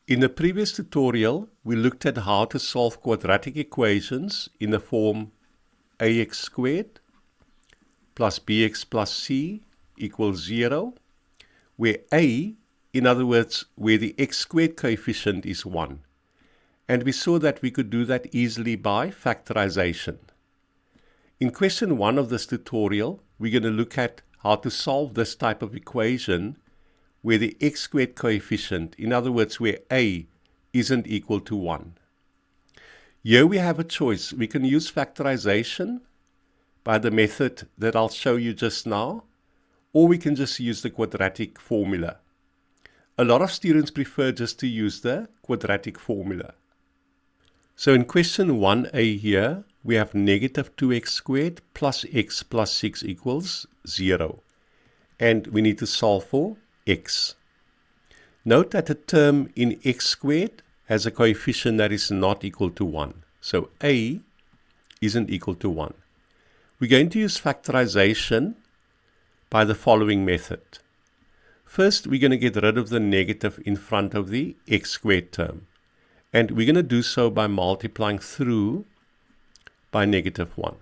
In the previous tutorial, we looked at how to solve quadratic equations in the form ax squared plus bx plus c equals 0, where a, in other words, where the x squared coefficient is 1. And we saw that we could do that easily by factorization. In question 1 of this tutorial, we're going to look at how to solve this type of equation where the x squared coefficient, in other words, where a isn't equal to 1. Here we have a choice. We can use factorization by the method that I'll show you just now, or we can just use the quadratic formula. A lot of students prefer just to use the quadratic formula. So in question 1a here, we have negative 2x squared plus x plus 6 equals 0. And we need to solve for x. Note that the term in x squared has a coefficient that is not equal to 1. So a isn't equal to 1. We're going to use factorization by the following method. First, we're going to get rid of the negative in front of the x squared term. And we're going to do so by multiplying through by negative 1.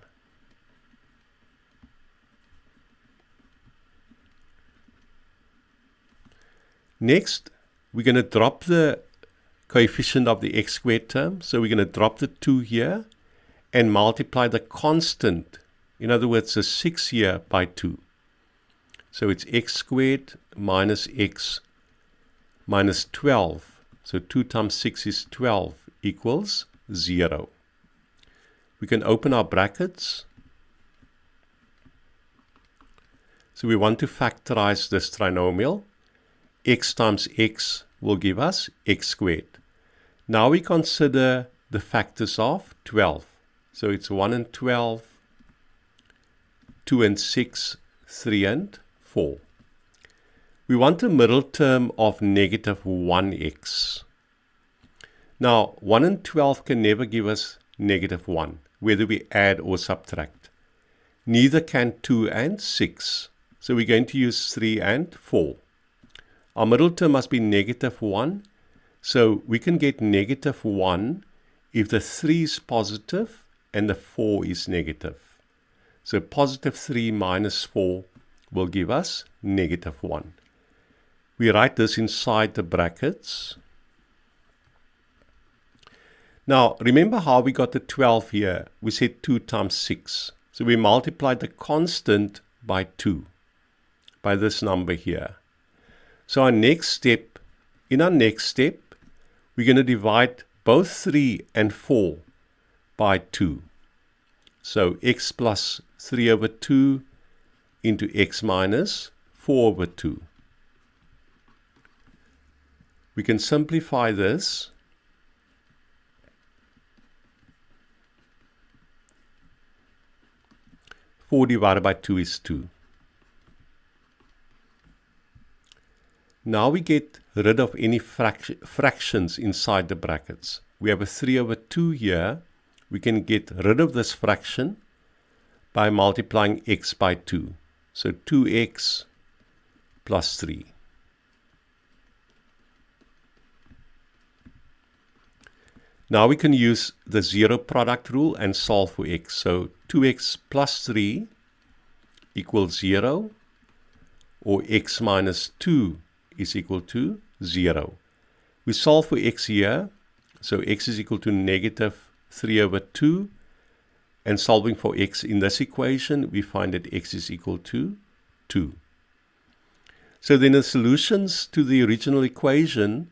Next, we're going to drop the coefficient of the x squared term. So we're going to drop the 2 here and multiply the constant, in other words, the 6 here by 2. So it's x squared minus x minus 12. So 2 times 6 is 12 equals 0. We can open our brackets. So we want to factorize this trinomial. X times x will give us x squared. Now we consider the factors of 12. So it's 1 and 12, 2 and 6, 3 and 4. We want a middle term of negative 1x. Now, 1 and 12 can never give us negative 1, whether we add or subtract. Neither can 2 and 6. So we're going to use 3 and 4. Our middle term must be negative 1. So we can get negative 1 if the 3 is positive and the 4 is negative. So positive 3 minus 4 will give us negative 1. We write this inside the brackets. Now, remember how we got the 12 here? We said 2 times 6. So we multiplied the constant by 2, by this number here. So in our next step, we're going to divide both 3 and 4 by 2. So x plus 3 over 2 into x minus 4 over 2. We can simplify this. Four divided by 2 is 2. Now we get rid of any fractions inside the brackets. We have a 3 over 2 here. We can get rid of this fraction by multiplying x by 2. So 2x plus 3. Now we can use the zero product rule and solve for x. So 2x plus 3 equals 0, or x minus 2 is equal to 0. We solve for x here. So x is equal to negative 3 over 2. And solving for x in this equation, we find that x is equal to 2. So then the solutions to the original equation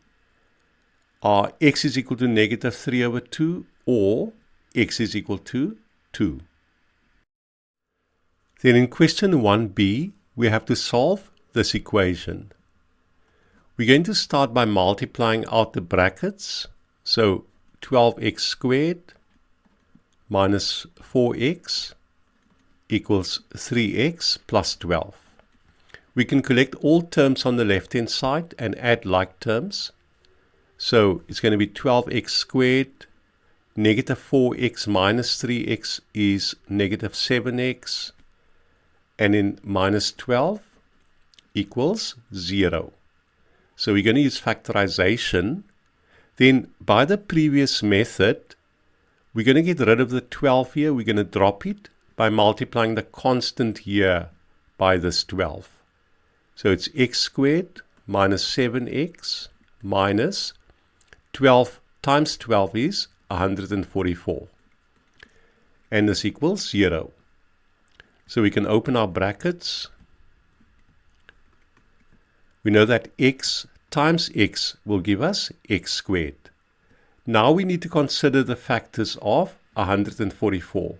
are x is equal to negative 3 over 2 or x is equal to 2. Then in question 1b, we have to solve this equation. We're going to start by multiplying out the brackets. So 12x squared minus 4x equals 3x plus 12. We can collect all terms on the left-hand side and add like terms. So it's going to be 12x squared, negative 4x minus 3x is negative 7x, and then minus 12 equals 0. So we're going to use factorization Then by the previous method, we're going to get rid of the 12 here. We're going to drop it by multiplying the constant here by this 12. So it's x squared minus 7x minus 12 times 12 is 144. And this equals 0. So we can open our brackets. We know that x times x will give us x squared. Now we need to consider the factors of 144.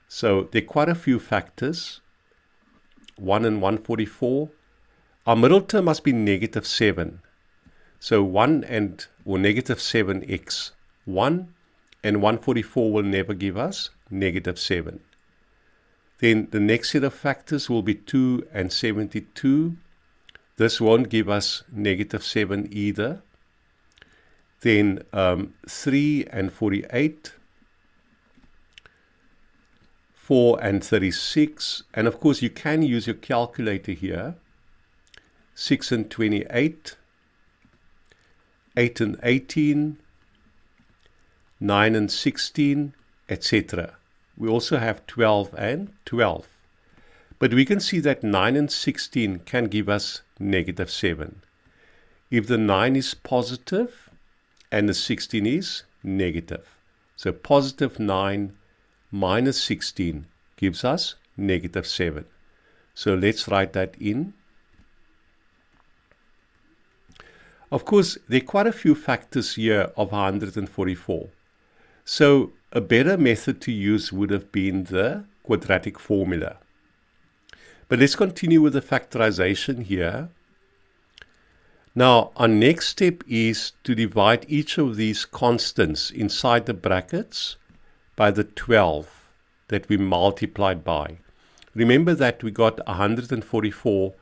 So there are quite a few factors. 1 and 144. Our middle term must be negative 7. So 1 and, or negative 7x. 1 and 144 will never give us negative 7. Then the next set of factors will be 2 and 72. This won't give us negative 7 either. Then 3 and 48. 4 and 36. And of course you can use your calculator here. 6 and 28. 8 and 18. 9 and 16, etc. We also have 12 and 12. But we can see that 9 and 16 can give us negative 7. If the 9 is positive and the 16 is negative. So positive 9 minus 16 gives us negative 7. So let's write that in. Of course, there are quite a few factors here of 144. So a better method to use would have been the quadratic formula. But let's continue with the factorization here. Now, our next step is to divide each of these constants inside the brackets by the 12 that we multiplied by. Remember that we got 144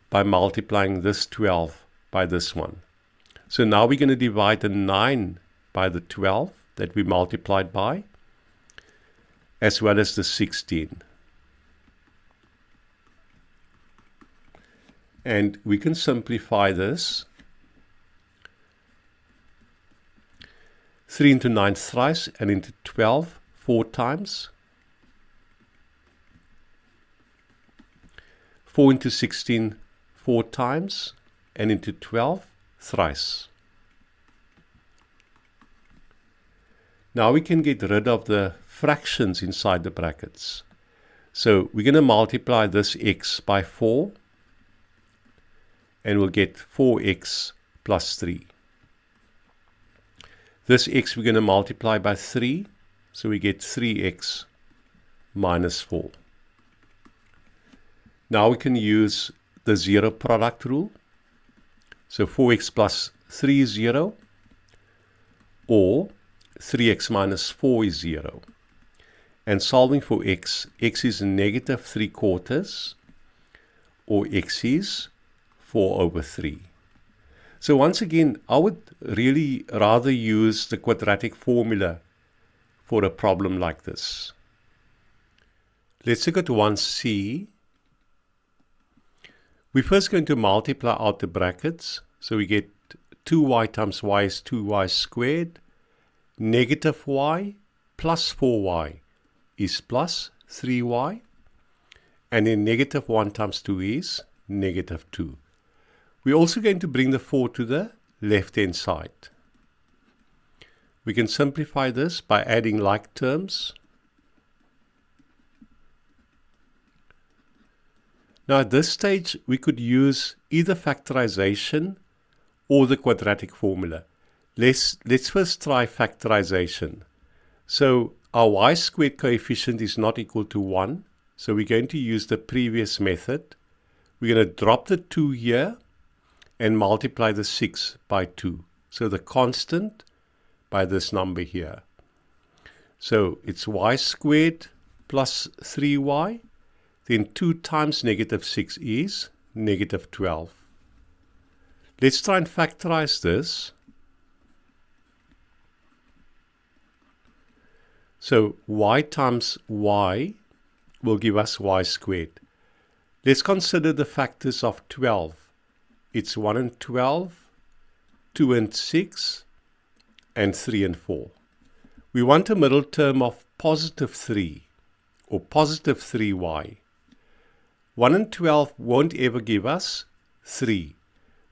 by multiplying this 12 by this one. So now we're going to divide the 9 by the 12 that we multiplied by, as well as the 16. And we can simplify this. 3 into 9 thrice, and into 12 4 times. 4 into 16 4 times, and into 12 thrice. Now we can get rid of the fractions inside the brackets. So we're going to multiply this x by 4. And we'll get 4x plus 3. This x we're going to multiply by 3. So we get 3x minus 4. Now we can use the zero product rule. So 4x plus 3 is 0. Or 3x minus 4 is 0. And solving for x is negative 3/4. Or x is 4 over 3. So once again, I would really rather use the quadratic formula for a problem like this. Let's look at 1c. We're first going to multiply out the brackets. So we get 2y times y is 2y squared. Negative y plus 4y is plus 3y. And then negative 1 times 2 is negative 2. We're also going to bring the 4 to the left-hand side. We can simplify this by adding like terms. Now at this stage, we could use either factorization or the quadratic formula. Let's first try factorization. So our y squared coefficient is not equal to 1. So we're going to use the previous method. We're going to drop the 2 here and multiply the 6 by 2. So the constant by this number here. So it's y squared plus 3y. Then 2 times negative 6 is negative 12. Let's try and factorize this. So y times y will give us y squared. Let's consider the factors of 12. It's 1 and 12, 2 and 6, and 3 and 4. We want a middle term of positive 3 or positive 3y. 1 and 12 won't ever give us 3,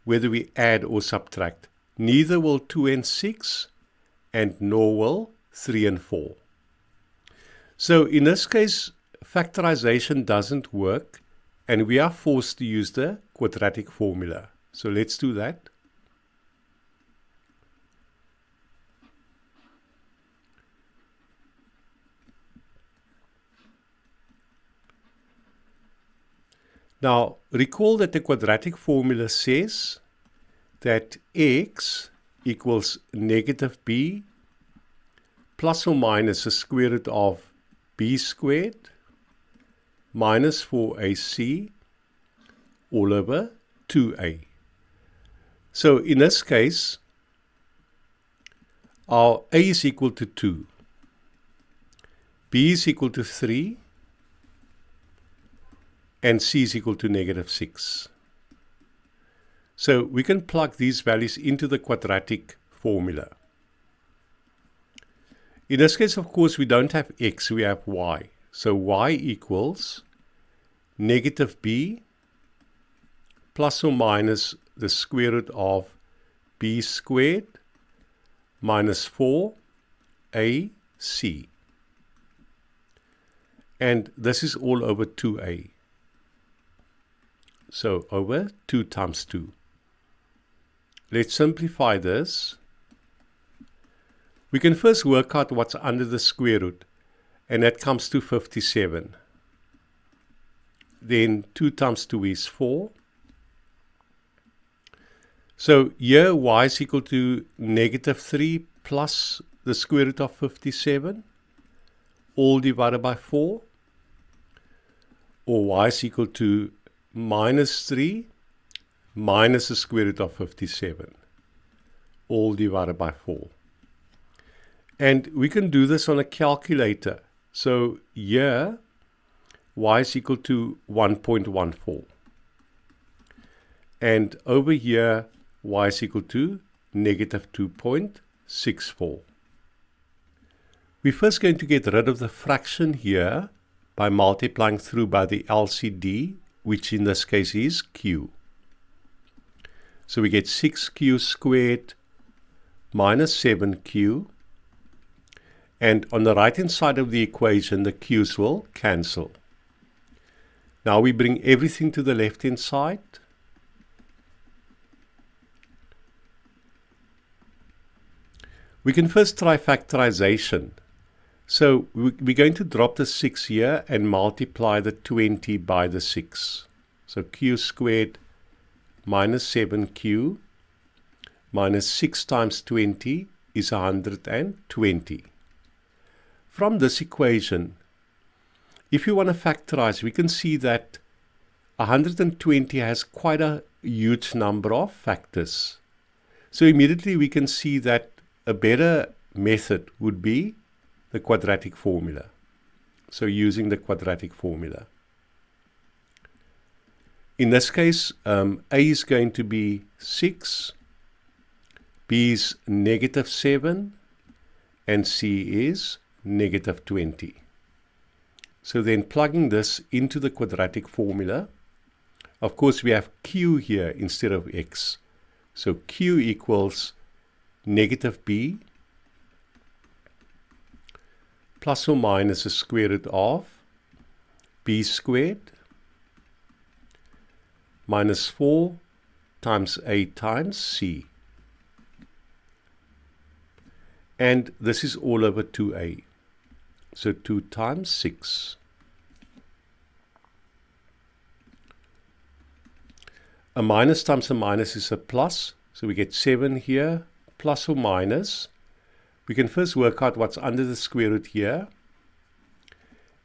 whether we add or subtract. Neither will 2 and 6, and nor will 3 and 4. So in this case, factorization doesn't work, and we are forced to use the quadratic formula. So let's do that. Now, recall that the quadratic formula says that x equals negative b plus or minus the square root of b squared minus 4ac all over 2a. So in this case, our a is equal to 2, b is equal to 3, and c is equal to negative 6. So we can plug these values into the quadratic formula. In this case, of course, we don't have x, we have y. So y equals negative b plus or minus the square root of b squared minus 4ac. And this is all over 2a. So over 2 times 2. Let's simplify this. We can first work out what's under the square root, and that comes to 57. Then 2 times 2 is 4. So here y is equal to negative 3 plus the square root of 57, all divided by 4. Or y is equal to minus 3 minus the square root of 57, all divided by 4. And we can do this on a calculator. So here, y is equal to 1.14. And over here, y is equal to negative 2.64. We're first going to get rid of the fraction here by multiplying through by the LCD, which in this case is q. So we get 6q squared minus 7q. And on the right-hand side of the equation, the q's will cancel. Now we bring everything to the left-hand side. We can first try factorization. So we're going to drop the 6 here and multiply the 20 by the 6. So q squared minus 7q minus 6 times 20 is 120. From this equation, if you want to factorize, we can see that 120 has quite a huge number of factors. So immediately we can see that a better method would be the quadratic formula. So using the quadratic formula. In this case, a is going to be 6, b is negative 7, and c is negative 20. So then plugging this into the quadratic formula, of course we have q here instead of x. So q equals negative b plus or minus the square root of b squared minus 4 times a times c. And this is all over 2a. So 2 times 6. A minus times a minus is a plus. So we get 7 here, plus or minus. We can first work out what's under the square root here.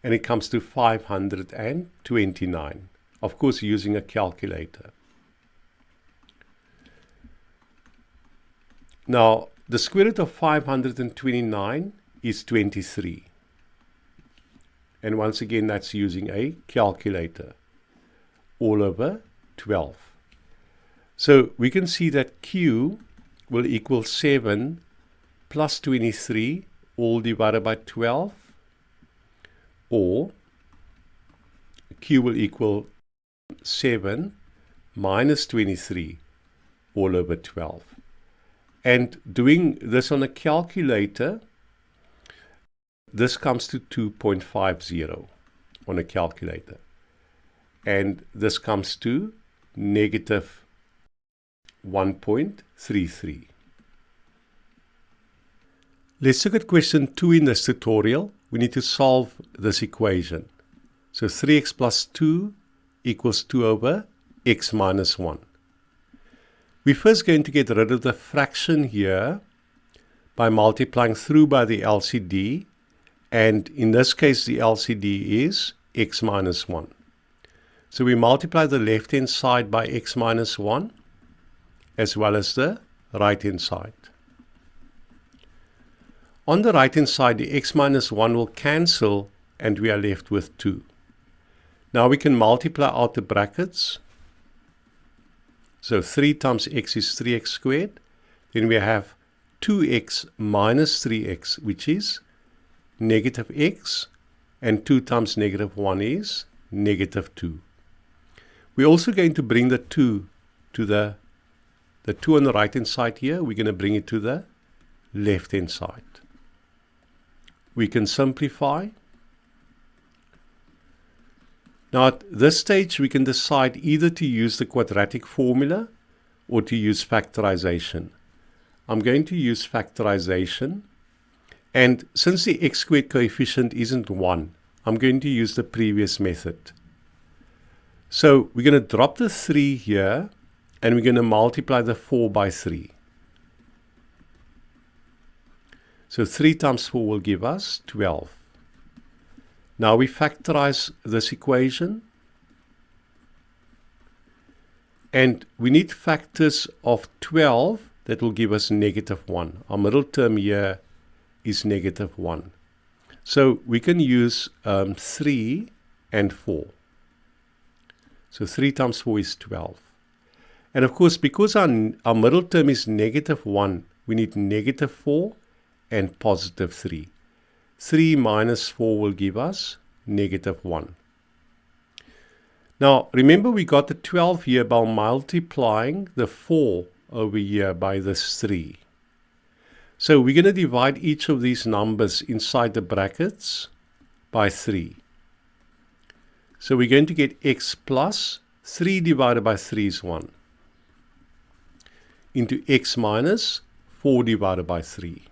And it comes to 529. Of course, using a calculator. Now, the square root of 529 is 23. And once again, that's using a calculator. All over 12. So we can see that q will equal 7 plus 23 all divided by 12, or Q will equal 7 minus 23 all over 12. And doing this on a calculator, this comes to 2.50 on a calculator. And this comes to negative 1.33. Let's look at question 2 in this tutorial. We need to solve this equation. So 3x plus 2 equals 2 over x minus 1. We're first going to get rid of the fraction here by multiplying through by the LCD. And in this case, the LCD is x minus 1. So we multiply the left-hand side by x minus 1, as well as the right-hand side. On the right-hand side, the x minus 1 will cancel, and we are left with 2. Now we can multiply out the brackets. So 3 times x is 3x squared. Then we have 2x minus 3x, which is negative x. And 2 times negative 1 is negative 2. We're also going to bring the 2 to the 2 on the right-hand side here. We're going to bring it to the left-hand side. We can simplify. Now at this stage, we can decide either to use the quadratic formula or to use factorization. I'm going to use factorization. And since the x squared coefficient isn't 1, I'm going to use the previous method. So we're going to drop the 3 here, and we're going to multiply the 4 by 3. So 3 times 4 will give us 12. Now we factorize this equation. And we need factors of 12 that will give us negative 1. Our middle term here is negative 1. So we can use 3 and 4. So 3 times 4 is 12. And of course, because our middle term is negative 1, we need negative 4 and positive 3. 3 minus 4 will give us negative 1. Now, remember we got the 12 here by multiplying the 4 over here by this 3. So we're going to divide each of these numbers inside the brackets by 3. So we're going to get x plus 3 divided by 3 is 1 into x minus 4 divided by 3.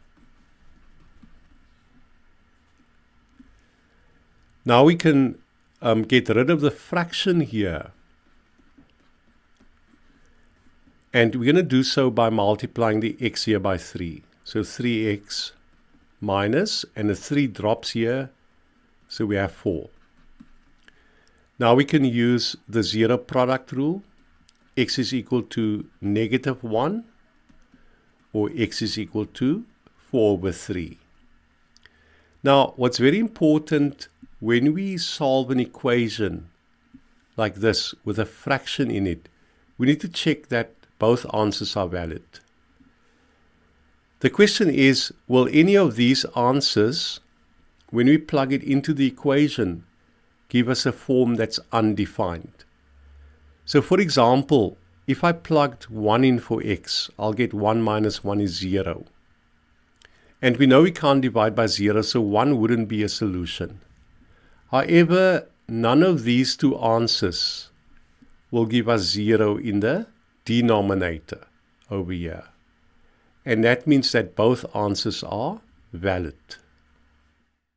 Now we can get rid of the fraction here. And we're going to do so by multiplying the x here by 3. So 3x minus, and the 3 drops here, so we have 4. Now we can use the zero product rule. X is equal to negative 1, or x is equal to 4 over 3. Now, what's very important when we solve an equation like this with a fraction in it, we need to check that both answers are valid. The question is, will any of these answers, when we plug it into the equation, give us a form that's undefined? So for example, if I plugged 1 in for x, I'll get 1 minus 1 is 0. And we know we can't divide by 0, so 1 wouldn't be a solution. However, none of these two answers will give us 0 in the denominator over here. And that means that both answers are valid.